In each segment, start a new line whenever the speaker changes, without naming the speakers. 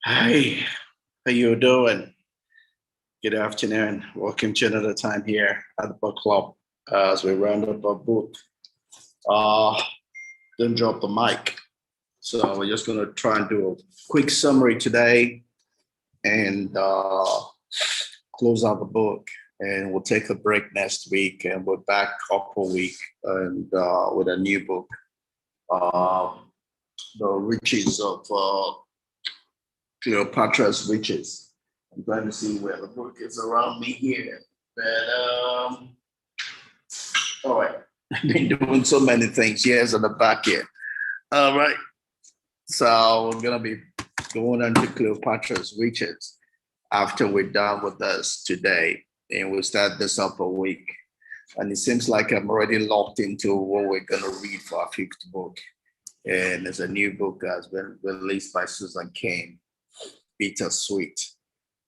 Hi, how you doing? Good afternoon. Welcome to another time here at the book club as we round up our book. Uh, don't drop the mic. So we're just gonna try and do a quick summary today and close out the book. And we'll take a break next week, and we're back up a week and with a new book, uh, the riches of Cleopatra's riches. I'm trying to see where the book is around me here. But all right. I've been doing so many things. Here's on the back here. All right. So we're gonna be going into Cleopatra's riches after we're done with this today. And we'll start this up a week. And it seems like I'm already locked into what we're gonna read for our fifth book. And there's a new book that's been released by Susan Cain, Bittersweet.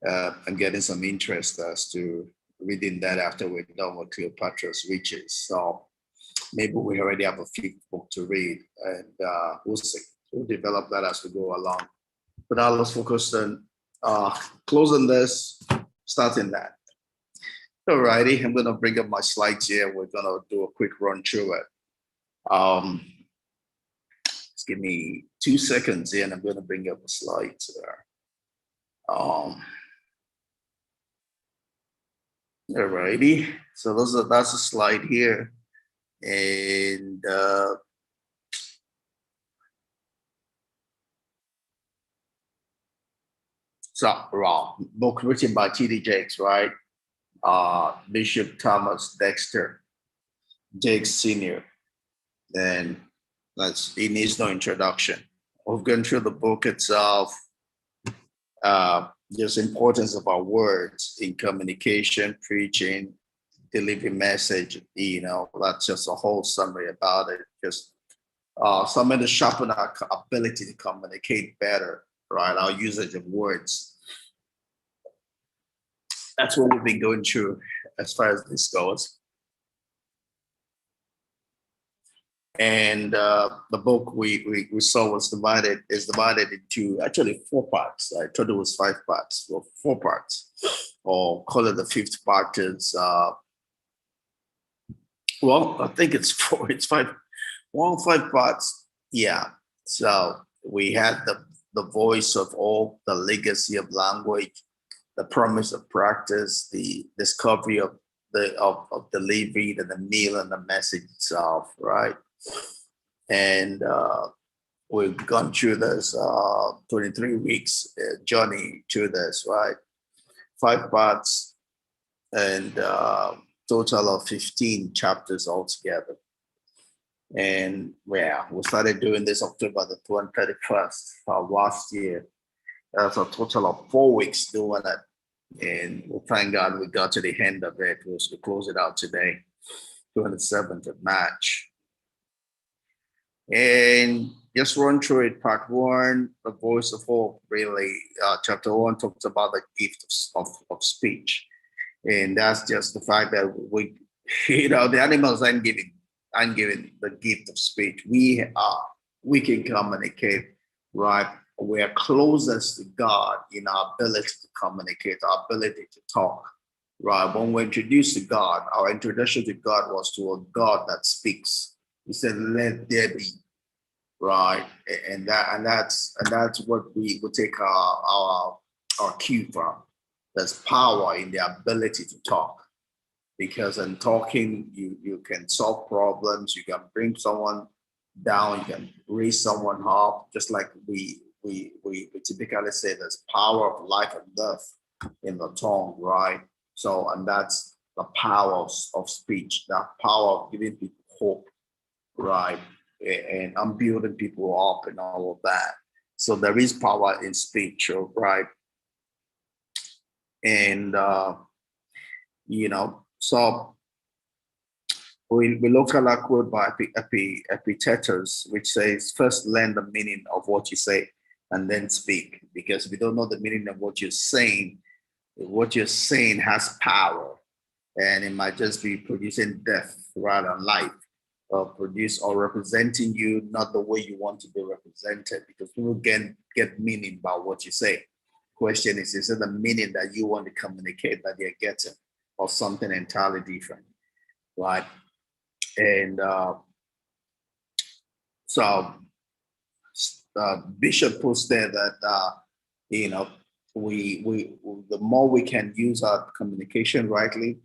I'm getting some interest as to reading that after we're done with Cleopatra's riches. So maybe we already have a fifth book to read, and we'll see. We'll develop that as we go along. But now let's focus on closing this, starting that. All righty, I'm going to bring up my slides here. We're going to do a quick run through it. Just give me 2 seconds here, and I'm going to bring up the slides there. Alrighty, so that's a slide here, and book written by T.D. Jakes, right? Bishop Thomas Dexter, Jakes Sr. And it needs no introduction. We've gone through the book itself. There's importance of our words in communication, preaching, delivering message. That's just a whole summary about it. Just something to sharpen our ability to communicate better, right? Our usage of words. That's what we've been going through as far as this goes. And the book we saw is divided into actually 4 parts. I thought it was 5 parts, well, 4 parts, or call it the 5th part is I think it's 4. It's 5. 5 parts. Yeah. So we had the voice of all, the legacy of language, the promise of practice, the discovery of delivery, and the meal and the message itself, right? And we've gone through this 23 weeks journey through this, right? 5 parts and total of 15 chapters altogether. And we started doing this October the 31st of last year. That's a total of 4 weeks doing it. And thank God we got to the end of it. We'll close it out today, 27th of March. And just run through it. Part 1, the voice of hope, really. Chapter 1 talks about the gift of speech. And that's just the fact that the animals aren't given the gift of speech. We can communicate, right? We are closest to God in our ability to communicate, our ability to talk, right? When we're introduced to God, our introduction to God was to a God that speaks. He said, "Let there be," right? And that's what we would take our cue from. There's power in the ability to talk, because in talking, you can solve problems, you can bring someone down, you can raise someone up, just like we typically say there's power of life and death in the tongue, right? So, and that's the power of speech, that power of giving people hope, right? And I'm building people up and all of that. So there is power in speech, right? And so we look at that quote by Epictetus, which says, "First learn the meaning of what you say and then speak." Because if you don't know the meaning of what you're saying has power, and it might just be producing death rather than life. produce or representing you not the way you want to be represented, because people get meaning by what you say. Question is it the meaning that you want to communicate that they're getting, or something entirely different, right? And so Bishop puts there that you know we the more we can use our communication rightly,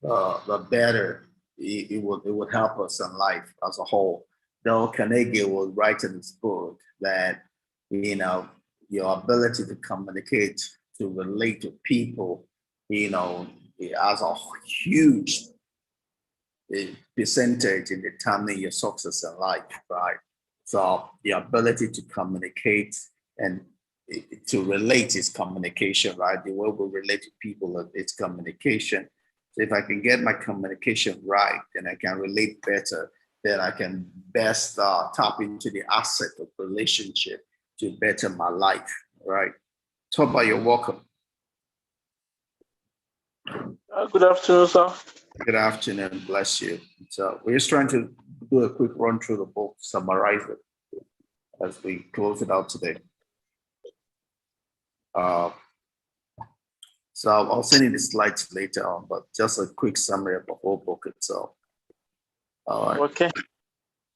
the better it would help us in life as a whole. Dale Carnegie will write in his book that you know your ability to communicate, to relate to people, you know, it has a huge percentage in determining your success in life, right? So the ability to communicate and to relate is communication, right? The way we relate to people is communication. So if I can get my communication right, then I can relate better. Then I can best tap into the asset of relationship to better my life, right? Talk about your welcome.
Good afternoon, sir.
Good afternoon, bless you. So we're just trying to do a quick run through the book, summarize it as we close it out today. Uh, so I'll send you the slides later on, but just a quick summary of the whole book itself. All right.
Okay.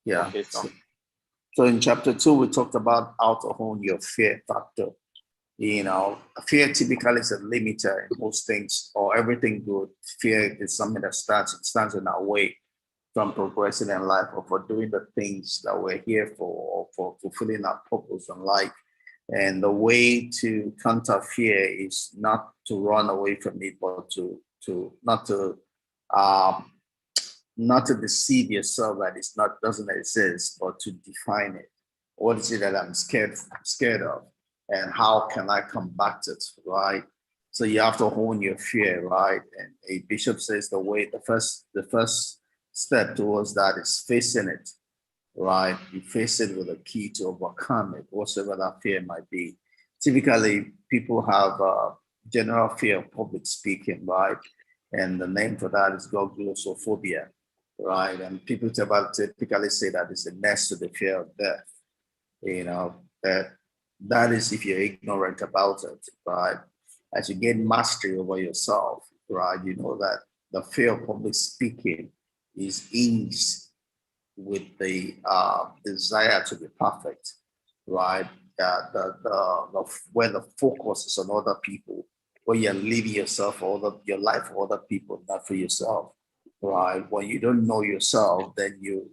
Yeah.
Okay,
So in chapter 2, we talked about how to hone your fear factor. You know, fear typically is a limiter in most things or everything good. Fear is something that stands in our way from progressing in life, or for doing the things that we're here for, or for fulfilling our purpose in life. And the way to counter fear is not to run away from it, but to um, not to deceive yourself that it's not doesn't exist, but to define it. What is it that I'm scared of, and how can I combat it, right? So you have to hone your fear, right? And a bishop says the first step towards that is facing it, right? You face it with a key to overcome it, whatever that fear might be. Typically, people have a general fear of public speaking, right? And the name for that is glossophobia, right? And people typically say that it's next to the fear of death. You know, that is if you're ignorant about it, right? As you gain mastery over yourself, right? You know that the fear of public speaking is eased with the desire to be perfect, right? Where the focus is on other people, where you're living yourself for your life for other people, not for yourself, right? When you don't know yourself, then you'll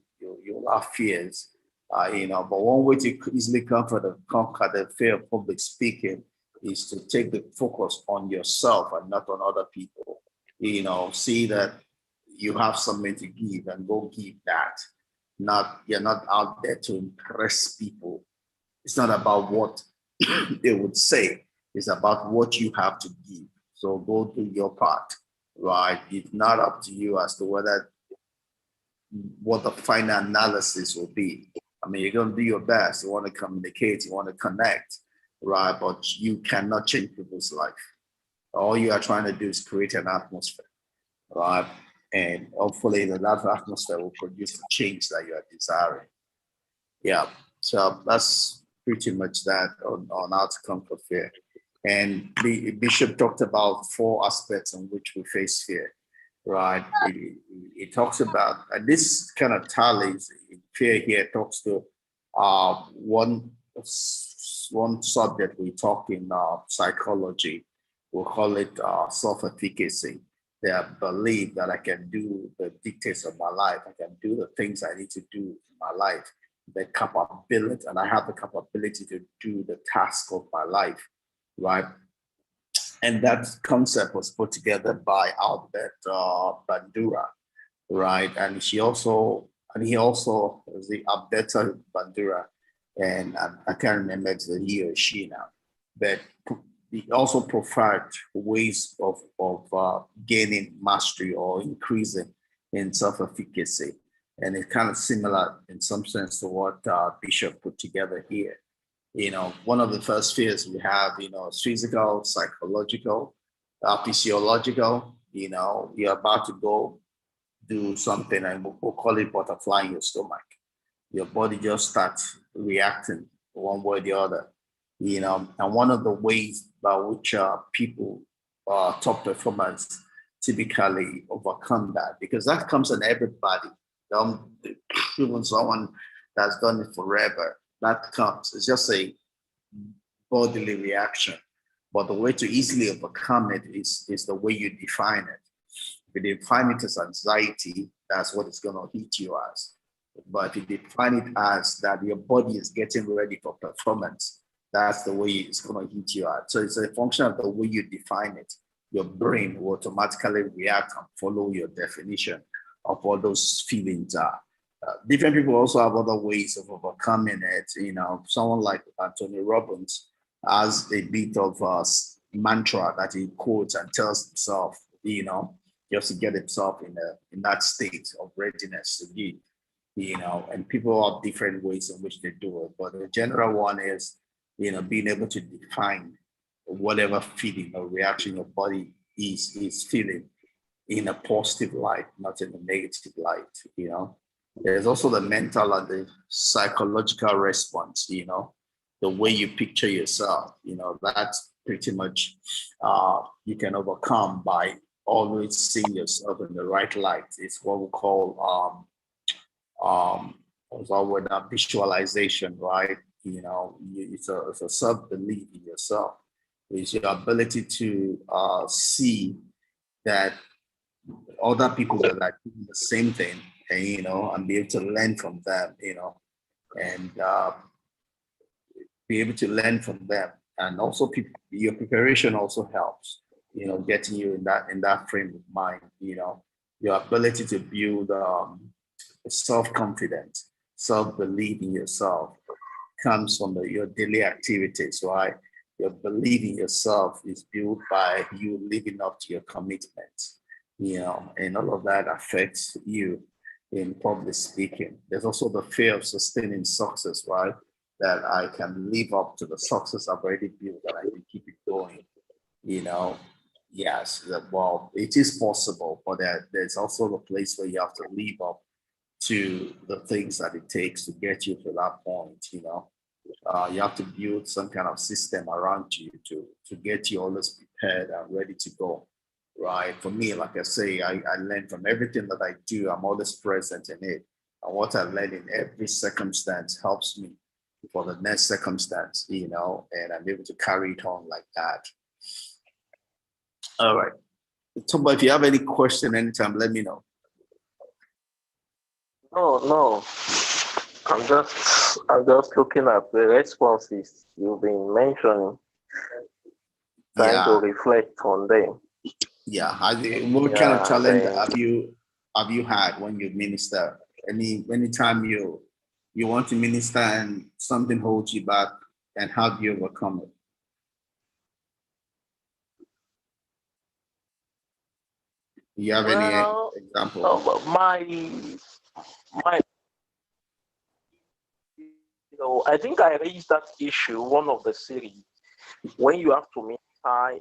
have fears, you know. But one way to easily conquer the fear of public speaking is to take the focus on yourself and not on other people. You know, see that you have something to give and go give that. Not You're not out there to impress people. It's not about what they would say. It's about what you have to give. So go do your part, right? It's not up to you as to what the final analysis will be. I mean, you're going to do your best. You want to communicate, you want to connect, right? But you cannot change people's life. All you are trying to do is create an atmosphere, right? And hopefully that atmosphere will produce the change that you are desiring. Yeah. So that's pretty much that on how to conquer fear. And the Bishop talked about 4 aspects in which we face fear, right? He talks about, and this kind of tallies, fear here talks to one subject we talk in psychology. We'll call it self-efficacy. The belief that I can do the dictates of my life. I can do the things I need to do in my life. The capability, and I have the capability to do the task of my life, right? And that concept was put together by Albert Bandura, right? And he also was the Alberta Bandura, and I can't remember if it's a he or she now, but he also provided ways of gaining mastery or increasing in self-efficacy. And it's kind of similar in some sense to what Bishop put together here. You know, one of the first fears we have, you know, is physical, psychological, physiological. You know, you're about to go do something, and we'll call it butterfly in your stomach. Your body just starts reacting one way or the other, And one of the ways by which people, top performers, typically overcome that, because that comes in everybody. Um, Even someone that's done it forever, that comes. It's just a bodily reaction. But the way to easily overcome it is the way you define it. If you define it as anxiety, that's what it's going to hit you as. But if you define it as that your body is getting ready for performance, that's the way it's going to hit you at. So it's a function of the way you define it. Your brain will automatically react and follow your definition of what those feelings are. Different people also have other ways of overcoming it. Someone like Anthony Robbins has a bit of a mantra that he quotes and tells himself, just to get himself in that state of readiness to give, and people have different ways in which they do it. But the general one is, being able to define whatever feeling or reaction your body is feeling in a positive light, not in a negative light. There's also the mental and the psychological response, the way you picture yourself, that's pretty much you can overcome by always seeing yourself in the right light. It's what we call with that visualization, right? It's a self-belief in yourself. It's your ability to see that other people that are doing the same thing, and be able to learn from them, and be able to learn from them. And also, your preparation also helps, getting you in that frame of mind. Your ability to build self-confidence, self-belief in yourself comes from your daily activities, right? Your belief in yourself is built by you living up to your commitments, and all of that affects you in public speaking. There's also the fear of sustaining success, right? That I can live up to the success I've already built and I can keep it going, Yes, well, it is possible, but there's also the place where you have to live up to the things that it takes to get you to that point. You have to build some kind of system around you to get you always prepared and ready to go, right? For me, like I say, I learn from everything that I do. I'm always present in it. And what I learn in every circumstance helps me for the next circumstance, and I'm able to carry it on like that. All right. So, but if you have any question anytime, let me know.
No. I'm just looking at the responses you've been mentioning, trying to
Yeah.
reflect on them.
Yeah. What kind of
Yeah,
challenge
then
have you had when you minister? Anytime you want to minister and something holds you back, and how do you overcome it? Do you have any
well,
example?
my I think I raised that issue one of the series when you have to minister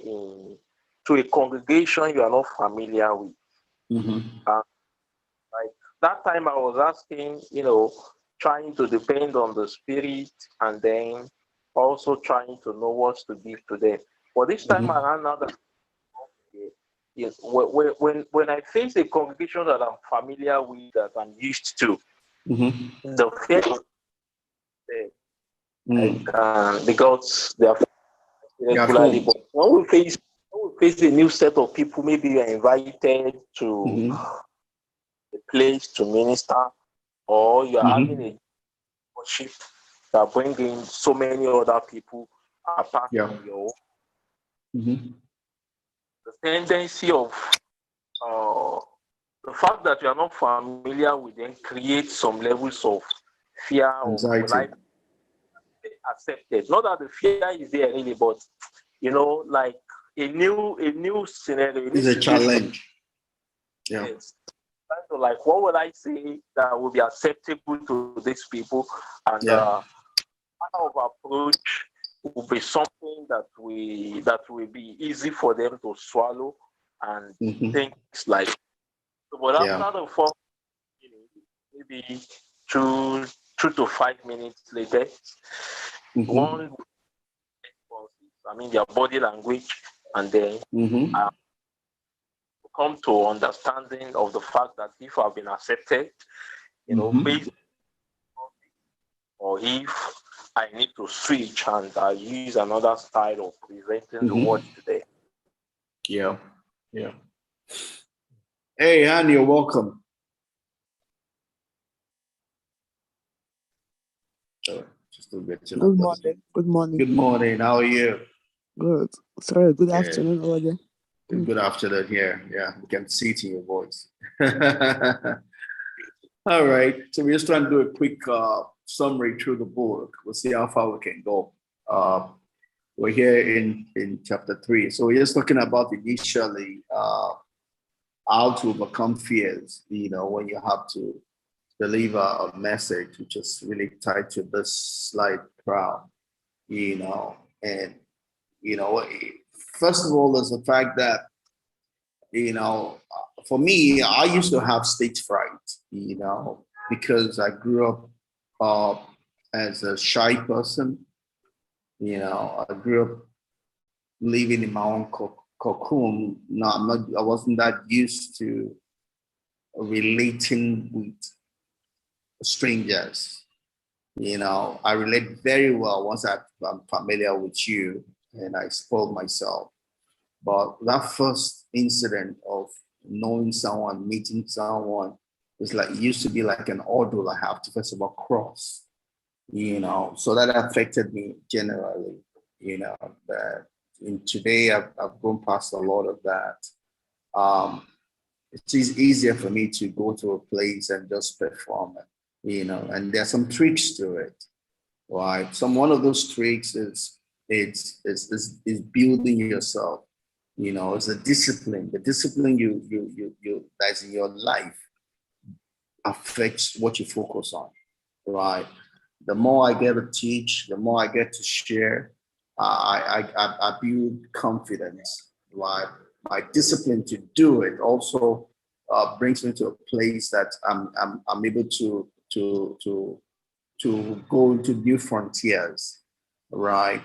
to a congregation you are not familiar with.
Mm-hmm.
Like that time, I was asking, trying to depend on the Spirit and then also trying to know what to give to them. But this time
Mm-hmm.
around, now that yes, when I face a congregation that I'm familiar with, that I'm used to,
Mm-hmm.
the fear is there,
Mm.
because they are
You're at
regularly.
home.
But when we face a new set of people, maybe you are invited to
Mm-hmm.
a place to minister, or you are having
Mm-hmm.
a worship that bring in so many other people apart
Yeah.
from your own.
Mm-hmm.
The tendency of uh, the fact that you are not familiar with them creates some levels of fear of will I
Anxiety
be accepted. Not that the fear is there really, but like a new scenario, a new
is a
situation.
challenge. Yeah.
Yes. So like, what would I say that will be acceptable to these people, and
Yeah.
kind of approach will be something that will be easy for them to swallow, and
Mm-hmm.
things like But
Yeah.
after the 4 minutes, maybe two, 2 to 5 minutes later,
Mm-hmm.
one responses, I mean their body language, and then
Mm-hmm.
I come to understanding of the fact that if I've been accepted,
Mm-hmm.
based, or if I need to switch and use another style of presenting the
Mm-hmm.
word today.
Yeah. Yeah. Hey, Han, you're welcome. Just to get you know.
Good morning. Good morning.
Good morning. How are you?
Good. Sorry, good
Yeah.
afternoon over there.
Good afternoon here. Yeah, we can see it in your voice. All right. So we're just trying to do a quick summary through the book. We'll see how far we can go. We're here in chapter 3. So we're just talking about initially how to overcome fears, when you have to deliver a message, which is really tied to this slide crowd, and, you know, first of all, is the fact that, for me, I used to have stage fright, because I grew up as a shy person. I grew up living in my own cocoon. No, I wasn't that used to relating with strangers. I relate very well once I'm familiar with you and I spoil myself. But that first incident of knowing someone, meeting someone, it used to be like an ordeal I have to first of all cross, so that affected me generally, that in today I've grown past a lot of that. It's easier for me to go to a place and just perform it, and there's some tricks to it, right? One of those tricks is building yourself. It's a discipline. The discipline you that's in your life affects what you focus on, right? The more I get to teach, the more I get to share, I build confidence, right? My discipline to do it also brings me to a place that I'm able to go into new frontiers, right?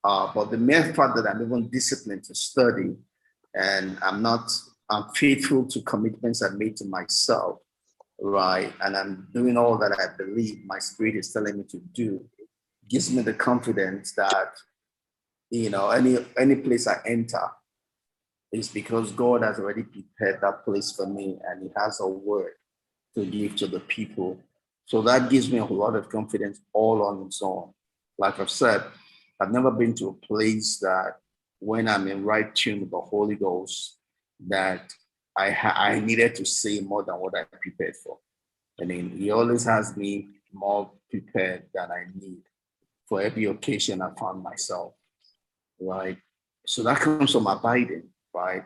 But the mere fact that I'm even disciplined to study and I'm faithful to commitments I made to myself, right? And I'm doing all that I believe my spirit is telling me to do, gives me the confidence that, any place I enter is because God has already prepared that place for me and He has a word to give to the people. So that gives me a lot of confidence all on its own. Like I've said, I've never been to a place that when I'm in right tune with the Holy Ghost, that I needed to say more than what I prepared for. I mean, He always has me more prepared than I need for every occasion I found myself, right? So that comes from abiding, right?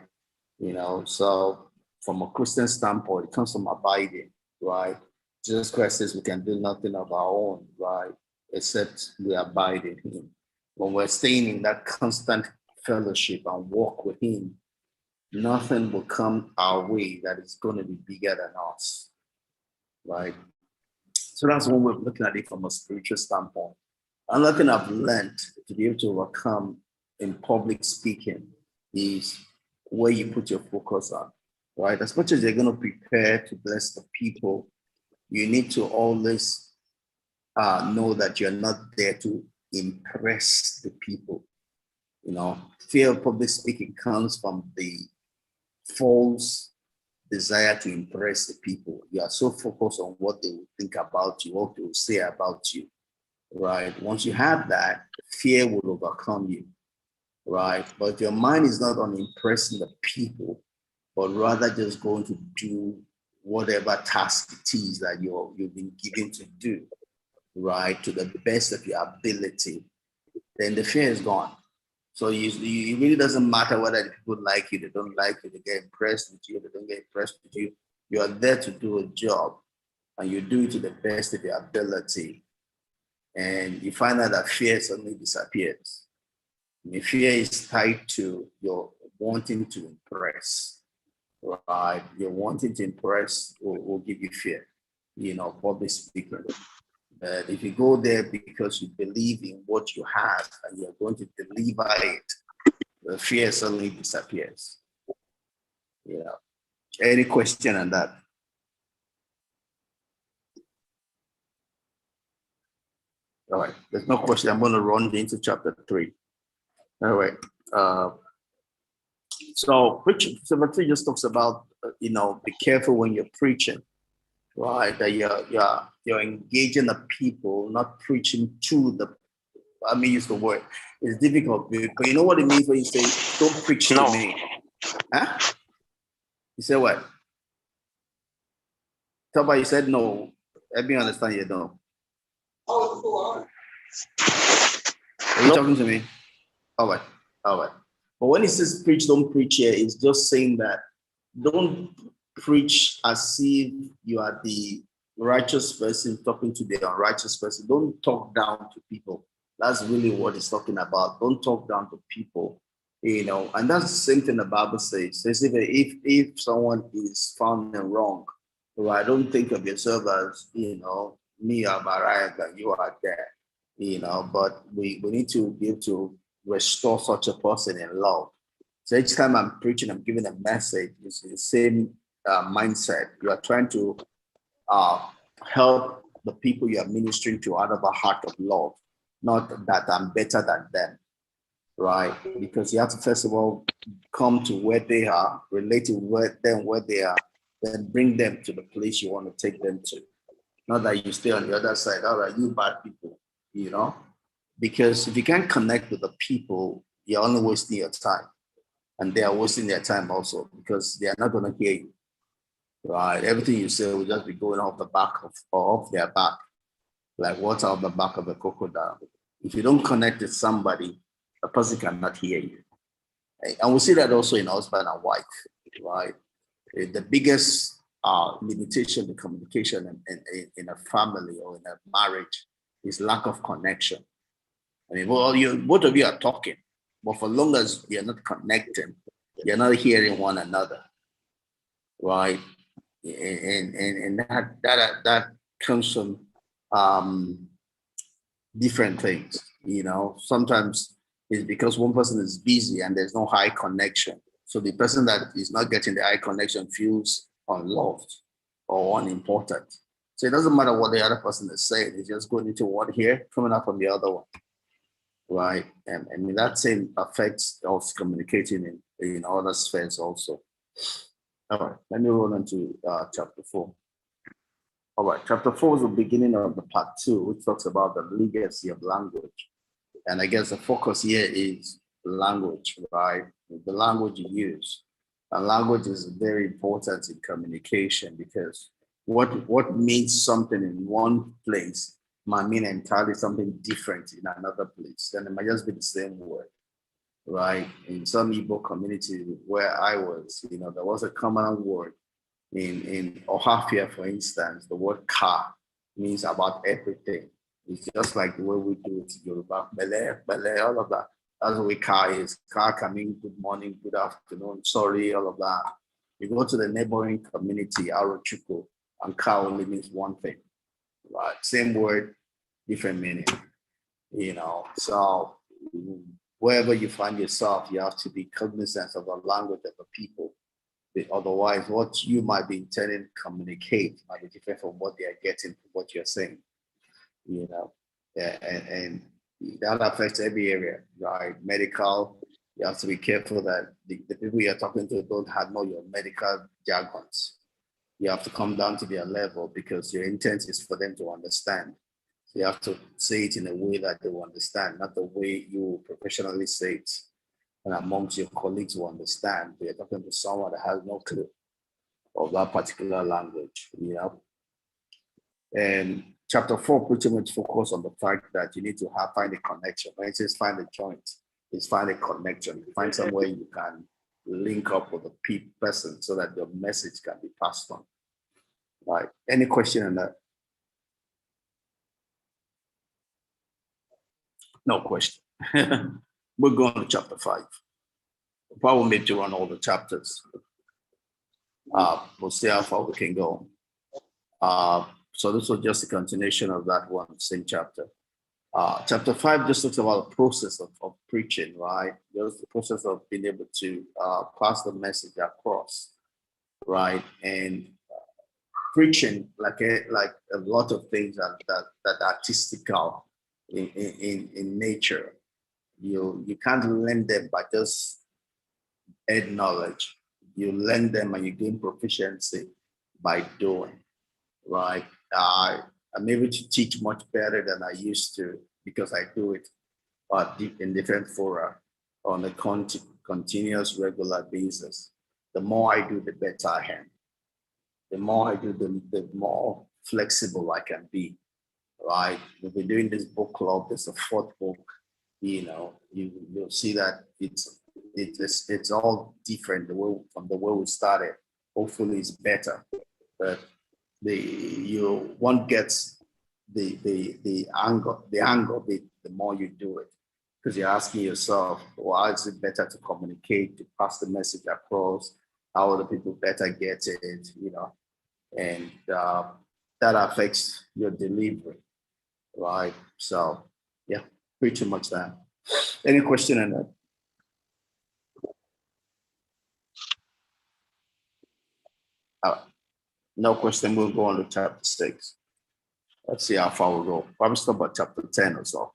So from a Christian standpoint, it comes from abiding, right? Jesus Christ says we can do nothing of our own, right? Except we abide in Him. When we're staying in that constant fellowship and walk with Him, nothing will come our way that is going to be bigger than us, right? So that's one way of looking at it from a spiritual standpoint. Another thing I've learned to be able to overcome in public speaking is where you put your focus on, right? As much as you're going to prepare to bless the people, you need to always know that you're not there to impress the people. Fear of public speaking comes from the false desire to impress the people. You are so focused on what they will think about you, what they will say about you, right? Once you have that, fear will overcome you, right? But if your mind is not on impressing the people, but rather just going to do whatever task it is that you've been given to do, right, to the best of your ability, then the fear is gone. So it really doesn't matter whether the people like you, they don't like you, they get impressed with you, they don't get impressed with you. You are there to do a job and you do it to the best of your ability. And you find out that fear suddenly disappears. And fear is tied to your wanting to impress. right? You're wanting to impress will give you fear, public speaking. But if you go there because you believe in what you have and you're going to deliver it, the fear suddenly disappears. Any question on that? All right, there's no question. I'm going to run into chapter 3. All right. So preaching, chapter 3 just talks about, be careful when you're preaching, right? That you're engaging the people, not preaching to the. I mean, use the word. It's difficult, but you know what it means when you say, "Don't preach to me." Huh? You say what? Somebody you said no. Let me understand you don't. Are you talking to me? All right. All right. But when it says preach, don't preach here, it's just saying that don't preach as if you are the righteous person talking to the unrighteous person. Don't talk down to people. That's really what it's talking about. Don't talk down to people, and that's the same thing the Bible says. Says if someone is found in wrong, right, don't think of yourself as, me or Mariah, that you are there, but we need to be able to restore such a person in love. So each time I'm preaching, I'm giving a message. It's the same mindset. You are trying to uh, help the people you are ministering to out of a heart of love, not that I'm better than them, right? Because you have to first of all come to where they are, relate to where they are, then bring them to the place you want to take them to. Not that you stay on the other side. All right, you bad people, because if you can't connect with the people, you're only wasting your time. And they are wasting their time also because they are not going to hear you, right? Everything you say will just be going off the back of or off their back, like water off the back of a crocodile. If you don't connect with somebody, the person cannot hear you. And we see that also in husband and wife, right? The biggest limitation in communication in a family or in a marriage is lack of connection. I mean, well, both of you are talking, but for long as you're not connecting, you're not hearing one another, right? And that comes from different things. Sometimes it's because one person is busy and there's no high connection. So the person that is not getting the high connection feels unloved or unimportant. So it doesn't matter what the other person is saying; it's just going into one here, coming out from the other one, right? And I mean that same affects us communicating in other spheres also. All right, let me roll into chapter 4. All right, chapter 4 is the beginning of the part 2, which talks about the legacy of language. And I guess the focus here is language, right? The language you use. And language is very important in communication because what means something in one place might mean entirely something different in another place. And it might just be the same word, right? In some Igbo community where I was, there was a common word. In Ohafia, for instance, the word car means about everything. It's just like the way we do it in Yoruba, bele, all of that. That's the way car is. Car can mean good morning, good afternoon, sorry, all of that. You go to the neighboring community, Arochuku, and car only means one thing, right? Same word, different meaning, So wherever you find yourself, you have to be cognizant of the language of the people. Otherwise, what you might be intending to communicate might be different from what they are getting from what you're saying, Yeah, and that affects every area, right? Medical, you have to be careful that the people you're talking to don't know your medical jargons. You have to come down to their level because your intent is for them to understand. So you have to say it in a way that they will understand, not the way you professionally say it. And amongst your colleagues will understand. You're talking to someone that has no clue of that particular language, And chapter 4 pretty much focus on the fact that you need to find a connection. When it says find a joint, it's find a connection. Find somewhere you can link up with the person so that your message can be passed on. Right. Any question on that? No question. We're going to chapter 5. Probably need to run all the chapters. We'll see how far we can go. So this was just a continuation of that one, same chapter. Chapter 5 just talks about the process of preaching, right? Just the process of being able to pass the message across, right? And preaching, like a lot of things that artistical in nature. You can't learn them by just head knowledge. You learn them and you gain proficiency by doing, right? I'm able to teach much better than I used to because I do it in different fora on a continuous, regular basis. The more I do, the better I am. The more I do, the more flexible I can be, right? We've been doing this book club. There's a fourth book. You'll see that it's all different from the way we started. Hopefully, it's better, but one gets the angle of it the more you do it, because you're asking yourself, why is it better to communicate, to pass the message across? How will the people better get it? And that affects your delivery, right? So, yeah, pretty much that. Any question on that? No question. We'll go on to chapter 6. Let's see how far we go. Probably stop at chapter 10 or so.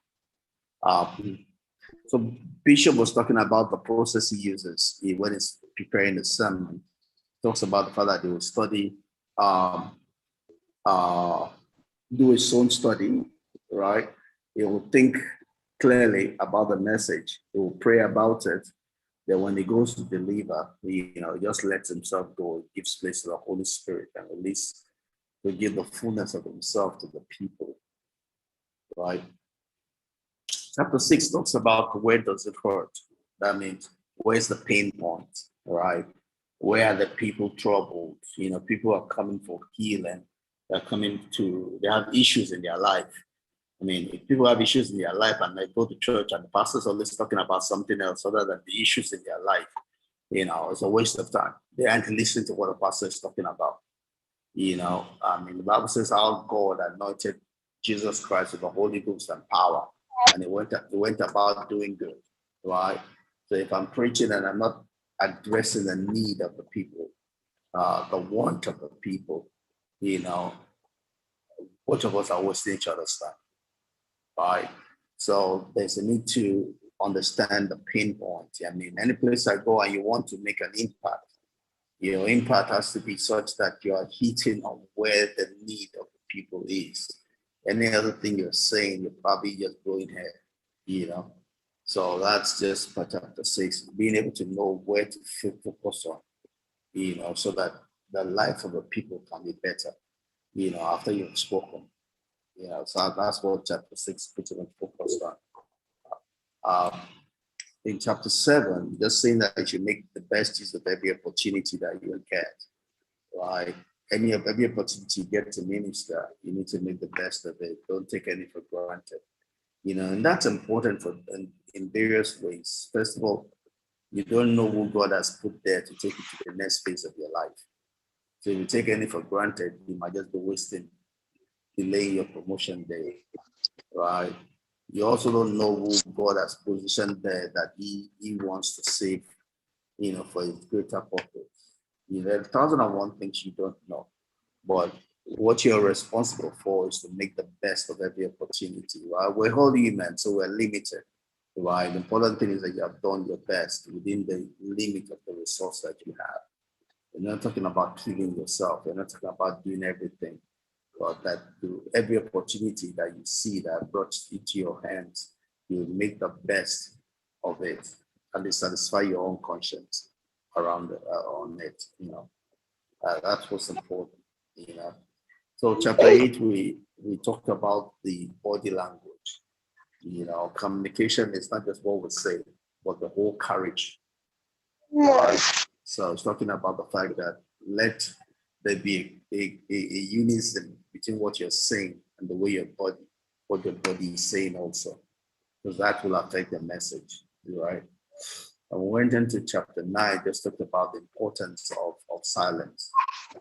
So Bishop was talking about the process he uses when he's preparing the sermon. He talks about the fact that he will study, do his own study, right? He will think clearly about the message. He will pray about it. Then when he goes to deliver, he just lets himself go, gives place to the Holy Spirit and release to give the fullness of himself to the people, right? Chapter 6 talks about where does it hurt. That means where's the pain point, right? Where are the people troubled? People are coming for healing. They have issues in their life. I mean, if people have issues in their life and they go to church and the pastor's always talking about something else other than the issues in their life, it's a waste of time. They aren't listening to what the pastor is talking about. The Bible says how God anointed Jesus Christ with the Holy Ghost and power, and he went about doing good, right? So if I'm preaching and I'm not addressing the need of the people, the want of the people, both of us are wasting each other's time, right? So there's a need to understand the pain point. I mean, any place I go and you want to make an impact, your impact has to be such that you are hitting on where the need of the people is. Any other thing you're saying, you're probably just going ahead. So that's just part chapter 6, being able to know where to focus on, so that the life of the people can be better, after you've spoken. So that's what chapter 6 puts it on focus on. In chapter 7, just saying that you should make the best use of every opportunity that you get, right? Every opportunity you get to minister, you need to make the best of it. Don't take any for granted. And that's important in various ways. First of all, you don't know who God has put there to take you to the next phase of your life. So if you take any for granted, you might just be delaying your promotion day, right? You also don't know who God has positioned there that he wants to save, for his greater purpose. There are 1,001 things you don't know, but what you're responsible for is to make the best of every opportunity, right? We're all human, so we're limited, right? The important thing is that you have done your best within the limit of the resource that you have. You're not talking about killing yourself. You're not talking about doing everything. But that every opportunity that you see that brought into your hands, you make the best of it and satisfy your own conscience around on it. That's what's important. So chapter 8, we talked about the body language. Communication is not just what we say, but the whole carriage. Right? So I was talking about the fact that let there be a unison between what you're saying and the way what your body is saying also, because that will affect the message, right? And we went into chapter 9, just talked about the importance of of silence,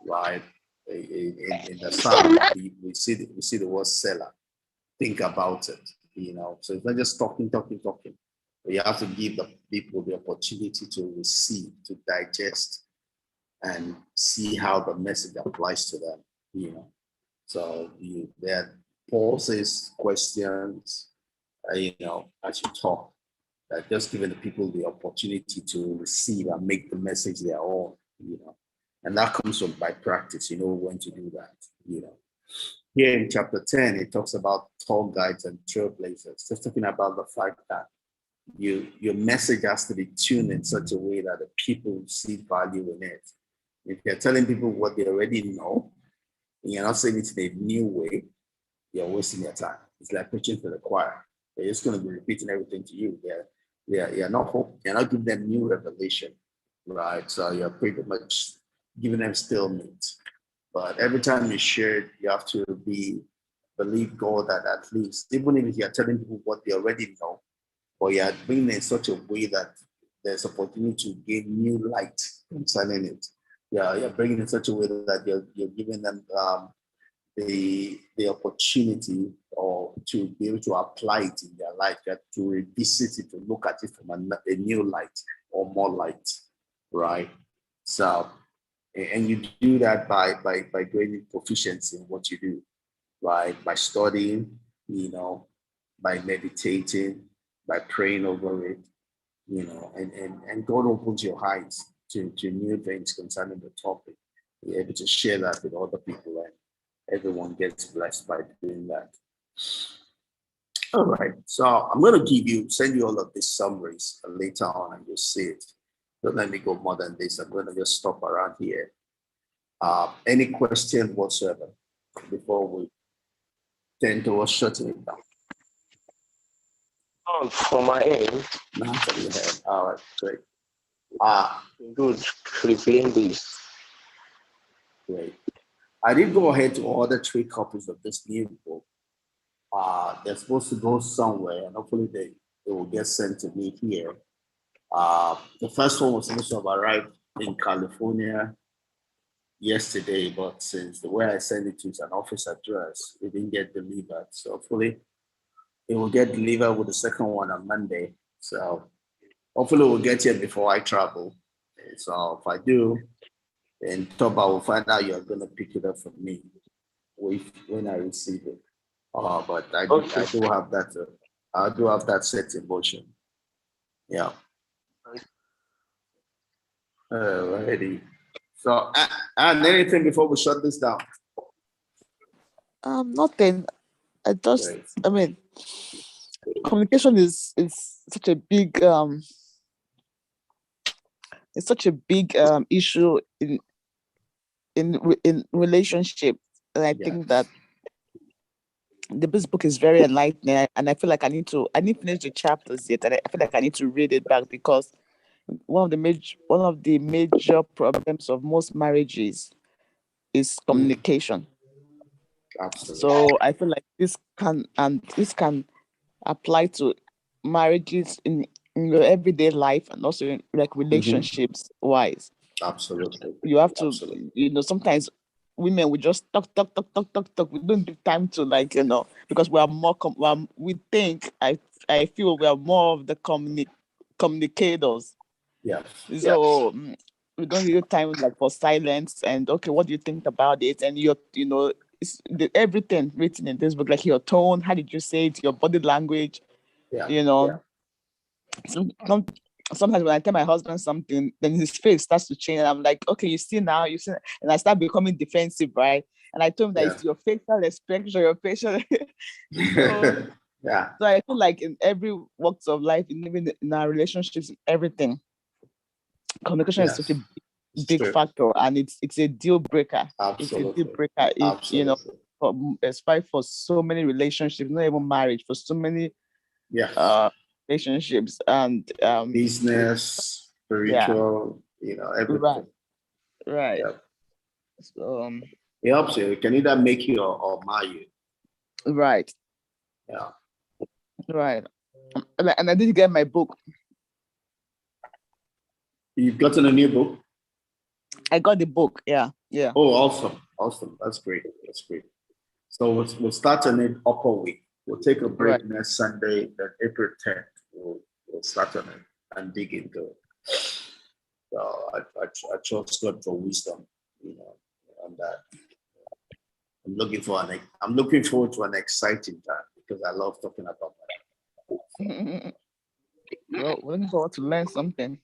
right? In the psalm, we see the word seller. Think about it, So it's not just talking, talking, talking. But you have to give the people the opportunity to receive, to digest, and see how the message applies to them. So there pauses, questions, as you talk, just giving the people the opportunity to receive and make the message their own. And that comes from by practice, when to do that. Here in chapter 10, it talks about tour guides and trailblazers, just talking about the fact that your message has to be tuned in such a way that the people see value in it. If you're telling people what they already know, and you're not saying it in a new way, you're wasting your time. It's like preaching to the choir. They're just going to be repeating everything to you. You're not giving them new revelation, right? So you're pretty much giving them still meat. But every time you share it, you have to believe God that at least, even if you're telling people what they already know, but you're bringing it in such a way that there's opportunity to gain new light concerning it. Yeah, you're bringing it in such a way that you're giving them the opportunity or to be able to apply it in their life, to revisit it, to look at it from a new light or more light, right? So, and you do that by gaining proficiency in what you do, right? By studying, by meditating, by praying over it, and God opens your eyes to new things concerning the topic. You're able to share that with other people, and everyone gets blessed by doing that. All right, so I'm going to send you all of these summaries later on, and you'll see it. Don't let me go more than this. I'm going to just stop around here. Any question whatsoever before we tend towards shutting it down?
From my end.
None from your head. All right, great.
Good. Repeating this.
Great. I did go ahead to order 3 copies of this new book. They're supposed to go somewhere, and hopefully they will get sent to me here. The first one was supposed to have arrived in California yesterday, but since the way I sent it to is an office address, it didn't get delivered. So hopefully it will get delivered with the second one on Monday. So hopefully we'll get here before I travel. So if I do, then Toba will find out you're going to pick it up from me when I receive it. But I do have that. I do have that set in motion. Yeah. Alrighty. So, and anything before we shut this down?
Nothing. I mean, communication is such a big it's such a big issue in relationship, and I think that this book is very enlightening, and I feel like I didn't finish the chapters yet, and I feel like I need to read it back, because one of the major problems of most marriages is communication.
Absolutely.
So I feel like this can apply to marriages in your everyday life, and also in, like, relationships wise.
Absolutely.
You have to, sometimes women, we just talk. We don't give time to, because we are more, we think, I feel we are more of the communicators.
Yeah.
So we don't give time, like, for silence, and okay, what do you think about it? And everything written in this book, like your tone, how did you say it, your body language, Sometimes when I tell my husband something, then his face starts to change, and I'm like, okay, you see, and I start becoming defensive, right? And I told him that it's your facial expression, your facial. So I feel like in every walks of life, even in our relationships, everything, communication is such a big factor, and it's a deal breaker.
Absolutely.
It's a deal breaker. Especially for so many relationships, not even marriage, for so many relationships and
business, spiritual, everything.
Right. So
it helps you. It can either make you or mar you.
Right.
Yeah.
Right. And I did get my book.
You've gotten a new book?
I got the book. Yeah.
Oh, awesome. That's great. So we'll start on it upper week. We'll take a break next Sunday, then April 10th. We'll start on it and dig into it. So I trust God for wisdom, on that. I'm looking forward to an exciting time because I love talking about that.
Well, we're looking forward to learn something.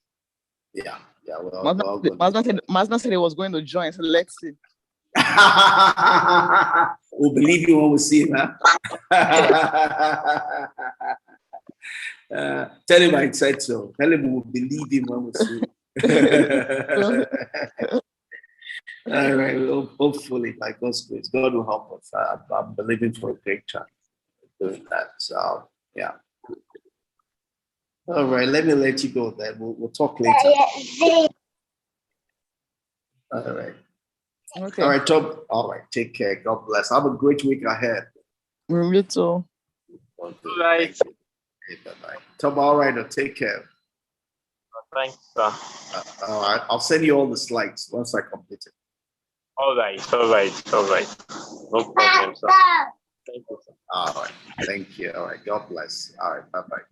Yeah.
Mazna said he was going to join, so let's see.
We'll believe you when we see him, huh? Tell him I said so. Tell him we'll believe him when we see him. All right. Well, hopefully, by God's grace, God will help us. I'm believing for a great time doing that. So, yeah. All right. Let me let you go then. We'll talk later. All right.
Okay.
All right, Tom. All right. Take care. God bless. Have a great week ahead.
You too.
All right.
Okay, bye-bye. Tom, all right. Take care.
Thanks, sir.
All right. I'll send you all the slides once I complete it.
All right. No problem, sir. Thank you, sir.
All right. Thank you. All right. God bless. All right. Bye-bye.